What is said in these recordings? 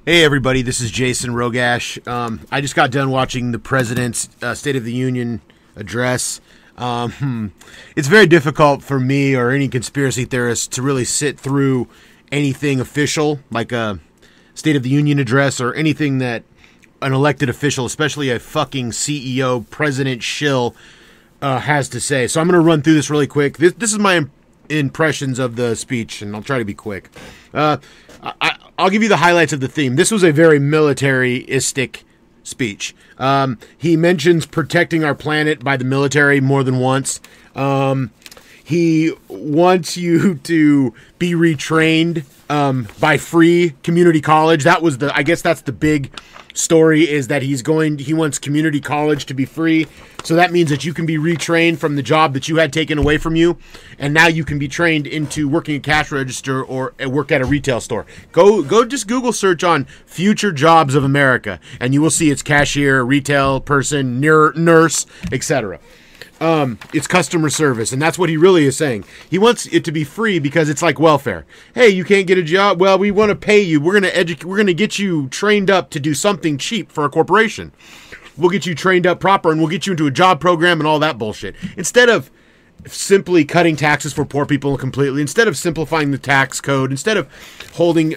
Hey everybody, this is Jason Roggasch. I just got done watching the President's State of the Union address. It's very difficult for me or any conspiracy theorist to really sit through anything official, like a State of the Union address or anything that an elected official, especially a fucking CEO, president shill, has to say. So I'm going to run through this really quick. This is my impressions of the speech, and I'll try to be quick. I'll give you the highlights of the theme. This was a very militaristic speech. He mentions protecting our planet by the military more than once. He wants you to be retrained by free community college. I guess that's the big story, is that he wants community college to be free. So that means that you can be retrained from the job that you had taken away from you, and now you can be trained into working a cash register or work at a retail store. Go just Google search on future jobs of America, and you will see it's cashier, retail person, nurse, etc. It's customer service, and that's what he really is saying. He wants it to be free because it's like welfare. Hey, you can't get a job? Well, we want to pay you. We're going to get you trained up to do something cheap for a corporation. We'll get you trained up proper, and we'll get you into a job program and all that bullshit. Instead of simply cutting taxes for poor people completely, instead of simplifying the tax code, instead of holding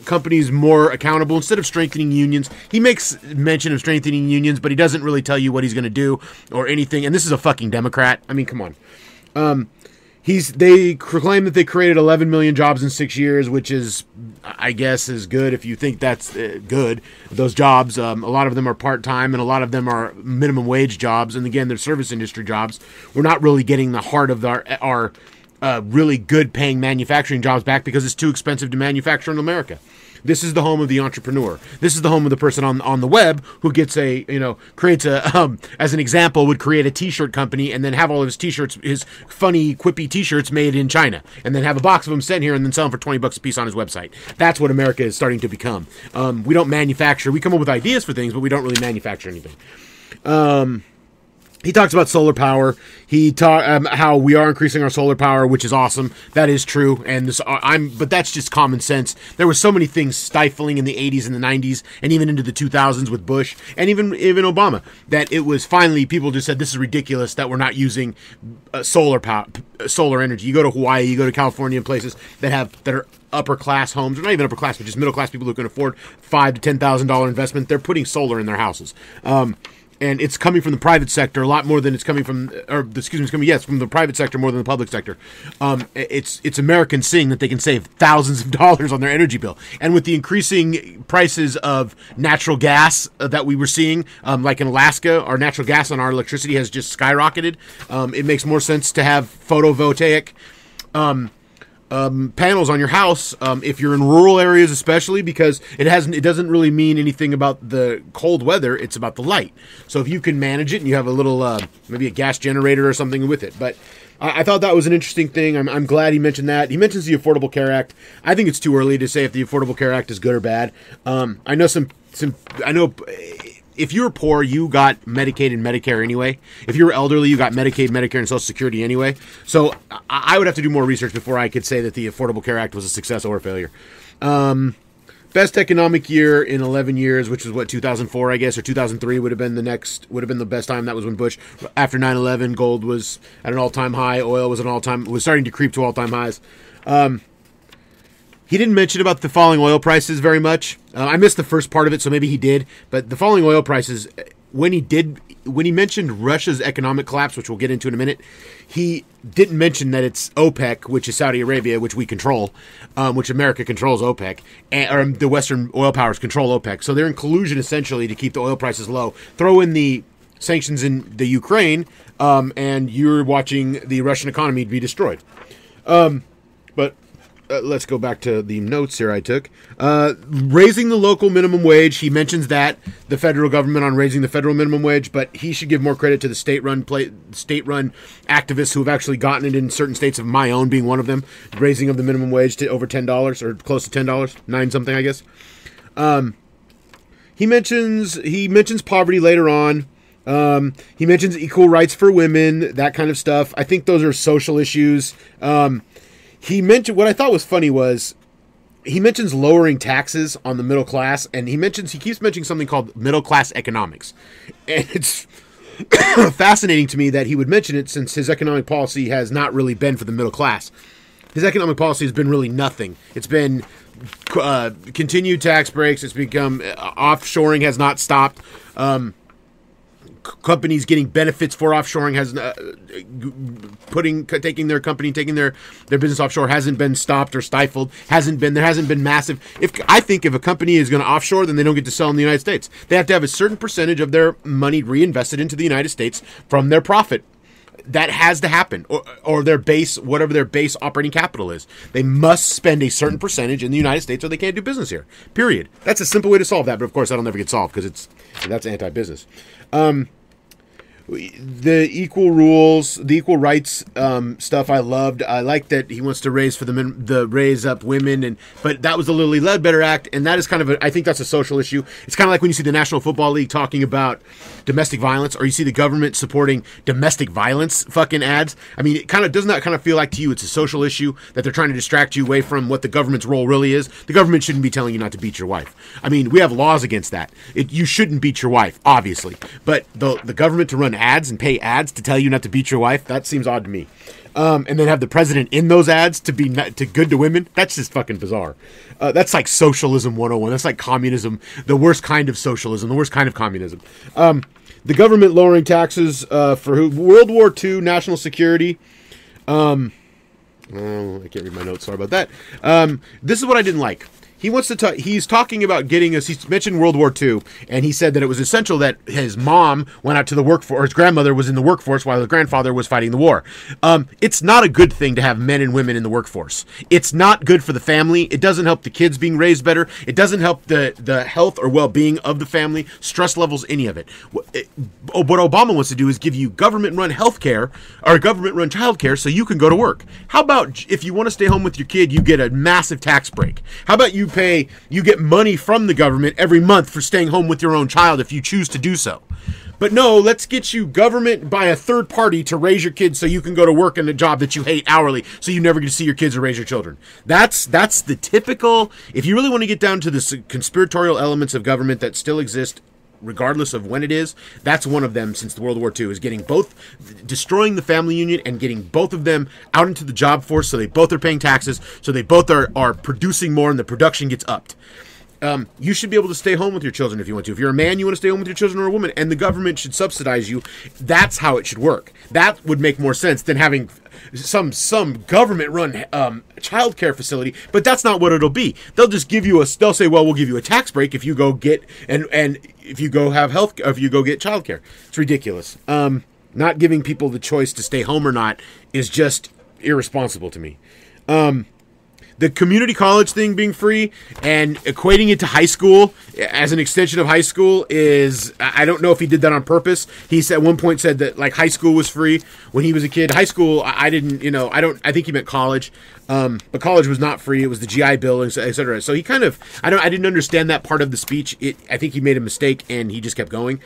companies more accountable, instead of strengthening unions. He makes mention of strengthening unions, but he doesn't really tell you what he's going to do or anything. And this is a fucking Democrat. I mean, come on. They proclaim that they created 11 million jobs in 6 years, which is, I guess, is good if you think that's good. Those jobs, a lot of them are part-time, and a lot of them are minimum wage jobs. And again, they're service industry jobs. We're not really getting the heart of our really good paying manufacturing jobs back because it's too expensive to manufacture in America. This is the home of the entrepreneur. This is the home of the person on the web who gets creates a, as an example, would create a t-shirt company and then have all of his t-shirts, his funny, quippy t-shirts made in China, and then have a box of them sent here and then sell them for $20 a piece on his website. That's what America is starting to become. We don't manufacture. We come up with ideas for things, but we don't really manufacture anything. He talks about solar power. He how we are increasing our solar power, which is awesome. That is true, and but that's just common sense. There were so many things stifling in the 80s and the 90s, and even into the 2000s with Bush, and even Obama, that it was finally people just said this is ridiculous that we're not using solar energy. You go to Hawaii, you go to California, and places that are upper class homes, or not even upper class, but just middle class people who can afford $5,000 to $10,000 investment. They're putting solar in their houses. And it's coming from the private sector a lot more than it's coming from, from the private sector more than the public sector. It's Americans seeing that they can save thousands of dollars on their energy bill. And with the increasing prices of natural gas that we were seeing, like in Alaska, our natural gas and our electricity has just skyrocketed. It makes more sense to have photovoltaic panels on your house, if you're in rural areas especially, because it doesn't really mean anything about the cold weather. It's about the light. So if you can manage it and you have a little maybe a gas generator or something with it. But I thought that was an interesting thing. I'm glad he mentioned that. He mentions the Affordable Care Act. I think it's too early to say if the Affordable Care Act is good or bad. I know if you were poor, you got Medicaid and Medicare anyway. If you were elderly, you got Medicaid, Medicare, and Social Security anyway. So I would have to do more research before I could say that the Affordable Care Act was a success or a failure. Best economic year in 11 years, which was 2004, I guess, or 2003 would have been the best time. That was when Bush, after 9/11, gold was at an all-time high. Oil was was starting to creep to all-time highs. He didn't mention about the falling oil prices very much. I missed the first part of it, so maybe he did. But the falling oil prices, when he mentioned Russia's economic collapse, which we'll get into in a minute, he didn't mention that it's OPEC, which is Saudi Arabia, which we control, which America controls OPEC, or the Western oil powers control OPEC. So they're in collusion essentially to keep the oil prices low. Throw in the sanctions in the Ukraine, and you're watching the Russian economy be destroyed. But let's go back to the notes here I took. Raising the local minimum wage. He mentions that, the federal government on raising the federal minimum wage, but he should give more credit to the state-run activists who have actually gotten it in certain states, of my own being one of them, raising of the minimum wage to over $10 or close to $10, 9 something, I guess. He mentions poverty later on. He mentions equal rights for women, that kind of stuff. I think those are social issues. He mentioned, what I thought was funny was, he mentions lowering taxes on the middle class, and he keeps mentioning something called middle class economics, and it's fascinating to me that he would mention it since his economic policy has not really been for the middle class. His economic policy has been really nothing. It's been continued tax breaks. It's become offshoring has not stopped. Companies getting benefits for offshoring has taking their business offshore hasn't been stopped or stifled. There hasn't been massive. If a company is going to offshore, then they don't get to sell in the United States. They have to have a certain percentage of their money reinvested into the United States from their profit. That has to happen, or their base, whatever their base operating capital is. They must spend a certain percentage in the United States or they can't do business here. Period. That's a simple way to solve that, but of course that'll never get solved because that's anti-business. The equal rules, the equal rights stuff I loved. I like that he wants to raise up women, but that was the Lilly Ledbetter Act, and that is kind of I think that's a social issue. It's kind of like when you see the National Football League talking about domestic violence, or you see the government supporting domestic violence fucking ads. I mean, doesn't that kind of feel like to you it's a social issue that they're trying to distract you away from what the government's role really is? The government shouldn't be telling you not to beat your wife. I mean, we have laws against that. You shouldn't beat your wife, obviously, but the government to run ads and pay ads to tell you not to beat your wife, that seems odd to me. And then have the president in those ads to be good to women, that's just fucking bizarre. That's like socialism 101. That's like communism, the worst kind of socialism, the worst kind of communism. The government lowering taxes for World War II, national security. I can't read my notes, sorry about that. This is what I didn't like. He wants to talk. He's talking about getting us. He mentioned World War II, and he said that it was essential that his mom went out to the workforce, or his grandmother was in the workforce while his grandfather was fighting the war. It's not a good thing to have men and women in the workforce. It's not good for the family. It doesn't help the kids being raised better. It doesn't help the health or well-being of the family, stress levels, any of it. What Obama wants to do is give you government-run health care or government-run child care so you can go to work. How about if you want to stay home with your kid, you get a massive tax break? How about you get money from the government every month for staying home with your own child if you choose to do so? But no, let's get you government by a third party to raise your kids so you can go to work in a job that you hate hourly so you never get to see your kids or raise your children. That's the typical, if you really want to get down to the conspiratorial elements of government that still exist regardless of when it is, that's one of them since the World War II, is getting both, destroying the family union and getting both of them out into the job force so they both are paying taxes, so they both are producing more and the production gets upped. You should be able to stay home with your children if you want to. If you're a man, you want to stay home with your children, or a woman, and the government should subsidize you. That's how it should work. That would make more sense than having some government-run child care facility, but that's not what it'll be. They'll just give you they'll say, well, we'll give you a tax break if you go get, and if you go have health, if you go get child care. It's ridiculous. Not giving people the choice to stay home or not is just irresponsible to me. The community college thing being free and equating it to high school as an extension of high school is, I don't know if he did that on purpose. He at one point said that like high school was free when he was a kid. High school, I think he meant college. But college was not free. It was the GI Bill, etc. So he kind of, I didn't understand that part of the speech. I think he made a mistake and he just kept going.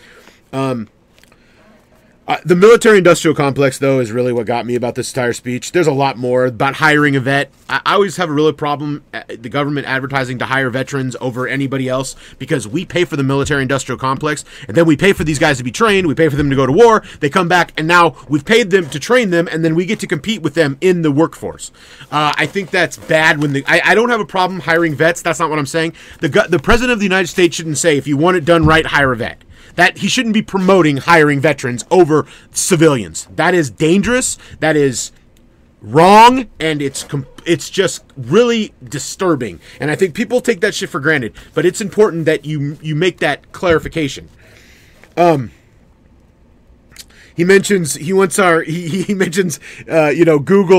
The military-industrial complex, though, is really what got me about this entire speech. There's a lot more about hiring a vet. I always have a real problem, the government advertising to hire veterans over anybody else, because we pay for the military-industrial complex, and then we pay for these guys to be trained, we pay for them to go to war, they come back, and now we've paid them to train them, and then we get to compete with them in the workforce. I think that's bad. I don't have a problem hiring vets. That's not what I'm saying. The President of the United States shouldn't say, if you want it done right, hire a vet. That he shouldn't be promoting hiring veterans over civilians. That is dangerous. That is wrong, and it's just really disturbing. And I think people take that shit for granted. But it's important that you make that clarification. He mentions Google,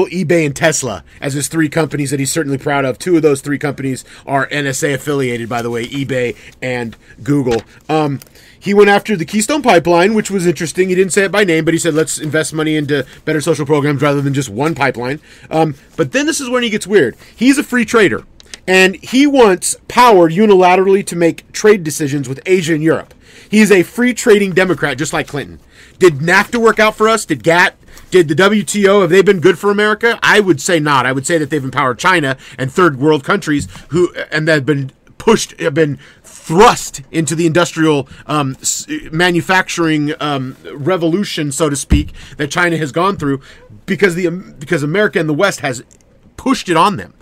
eBay, and Tesla as his three companies that he's certainly proud of. Two of those three companies are NSA affiliated, by the way, eBay and Google. He went after the Keystone Pipeline, which was interesting. He didn't say it by name, but he said, let's invest money into better social programs rather than just one pipeline. But then this is when he gets weird. He's a free trader, and he wants power unilaterally to make trade decisions with Asia and Europe. He's a free trading Democrat, just like Clinton. Did NAFTA work out for us? Did GATT? Did the WTO, have they been good for America? I would say not. I would say that they've empowered China and third world countries and that have been thrust into the industrial manufacturing revolution, so to speak, that China has gone through because America and the West has pushed it on them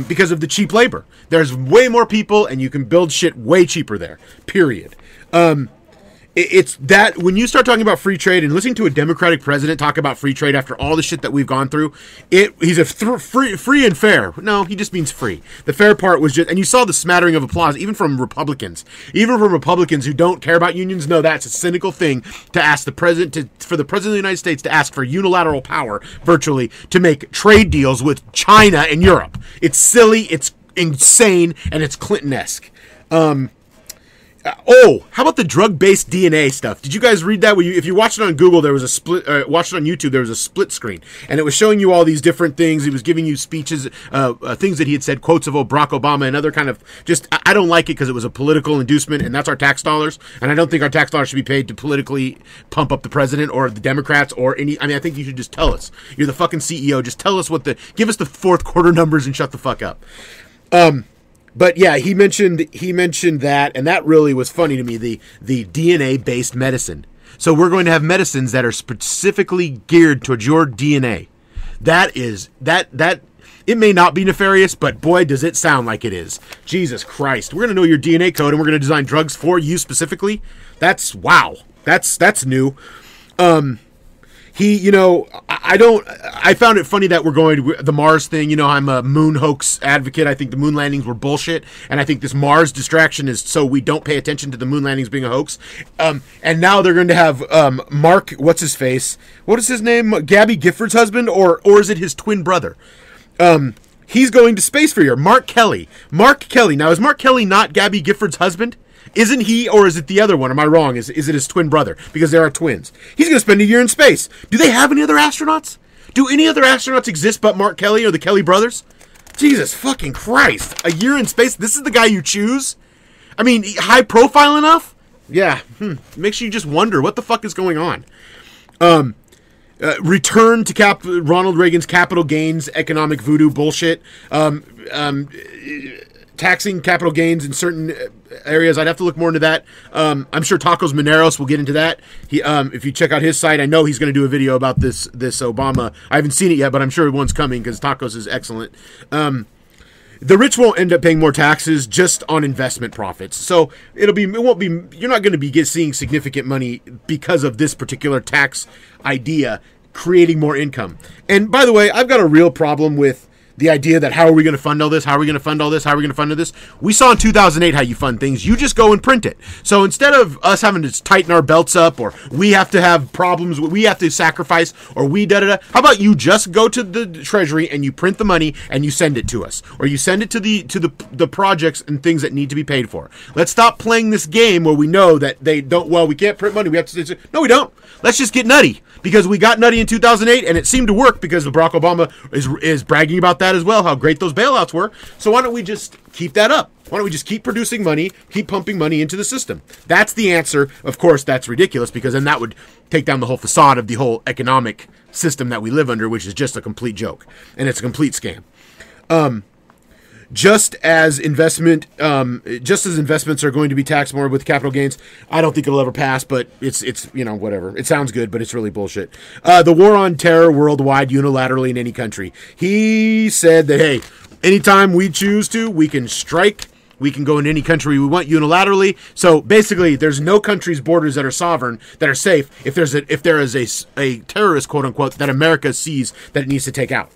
because of the cheap labor. There's way more people, and you can build shit way cheaper there. Period. It's that when you start talking about free trade and listening to a Democratic president talk about free trade after all the shit that we've gone through, he's a free and fair. No, he just means free. The fair part was just, and you saw the smattering of applause even from Republicans who don't care about unions. No, that's a cynical thing to ask the president for the president of the United States to ask for unilateral power, virtually, to make trade deals with China and Europe. It's silly, it's insane, and it's Clinton-esque. How about the drug-based DNA stuff? Did you guys read that? If you watched it on Google, there was a split. Watched it on YouTube, there was a split screen, and it was showing you all these different things. He was giving you speeches, things that he had said, quotes of Barack Obama, and other kind of just. I don't like it because it was a political inducement, and that's our tax dollars, and I don't think our tax dollars should be paid to politically pump up the president or the Democrats or any. I mean, I think you should just tell us. You're the fucking CEO. Just tell us give us the fourth quarter numbers and shut the fuck up. But yeah, he mentioned that, and that really was funny to me, the DNA-based medicine. So we're going to have medicines that are specifically geared towards your DNA. That it may not be nefarious, but boy, does it sound like it is. Jesus Christ. We're going to know your DNA code, and we're going to design drugs for you specifically. Wow. That's new. I found it funny that we're going to the Mars thing. I'm a moon hoax advocate. I think the moon landings were bullshit. And I think this Mars distraction is so we don't pay attention to the moon landings being a hoax. And now they're going to have Mark, what's his face? What is his name? Gabby Gifford's husband? Or is it his twin brother? He's going to space for a year. Mark Kelly. Now, is Mark Kelly not Gabby Gifford's husband? Isn't he, or is it the other one? Am I wrong? Is it his twin brother? Because there are twins. He's going to spend a year in space. Do they have any other astronauts? Do any other astronauts exist but Mark Kelly or the Kelly brothers? Jesus fucking Christ. A year in space? This is the guy you choose? I mean, high profile enough? Yeah. Makes you just wonder what the fuck is going on. Return to Ronald Reagan's capital gains economic voodoo bullshit. Taxing capital gains in certain areas. I'd have to look more into that. I'm sure Tacos Mineros will get into that. If you check out his site, I know he's going to do a video about this Obama. I haven't seen it yet, but I'm sure one's coming because Tacos is excellent. The rich won't end up paying more taxes just on investment profits. So you're not going to be seeing significant money because of this particular tax idea creating more income. And by the way, I've got a real problem with the idea that how are we going to fund all this? How are we going to fund all this? How are we going to fund all this? We saw in 2008 how you fund things. You just go and print it. So instead of us having to tighten our belts up, or we have to have problems, we have to sacrifice, or how about you just go to the Treasury and you print the money and you send it to us, or you send it to the projects and things that need to be paid for. Let's stop playing this game where we know that they don't. Well, we can't print money. We have to. No, we don't. Let's just get nutty. Because we got nutty in 2008, and it seemed to work because Barack Obama is bragging about that as well, how great those bailouts were. So why don't we just keep that up? Why don't we just keep producing money, keep pumping money into the system? That's the answer. Of course, that's ridiculous because then that would take down the whole facade of the whole economic system that we live under, which is just a complete joke, and it's a complete scam. Just as investments are going to be taxed more with capital gains, I don't think it'll ever pass, but it's whatever. It sounds good, but it's really bullshit. The war on terror worldwide, unilaterally in any country. He said that, hey, anytime we choose to, we can strike. We can go in any country we want unilaterally. So basically, there's no country's borders that are sovereign, that are safe, if there is a terrorist, quote unquote, that America sees that it needs to take out.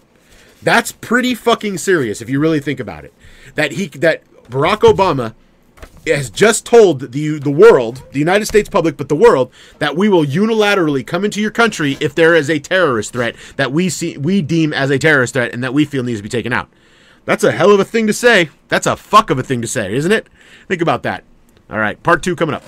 That's pretty fucking serious if you really think about it. That Barack Obama has just told the world, the United States public, but the world, that we will unilaterally come into your country if there is a terrorist threat that we deem as a terrorist threat and that we feel needs to be taken out. That's a hell of a thing to say. That's a fuck of a thing to say, isn't it? Think about that. All right, part 2 coming up.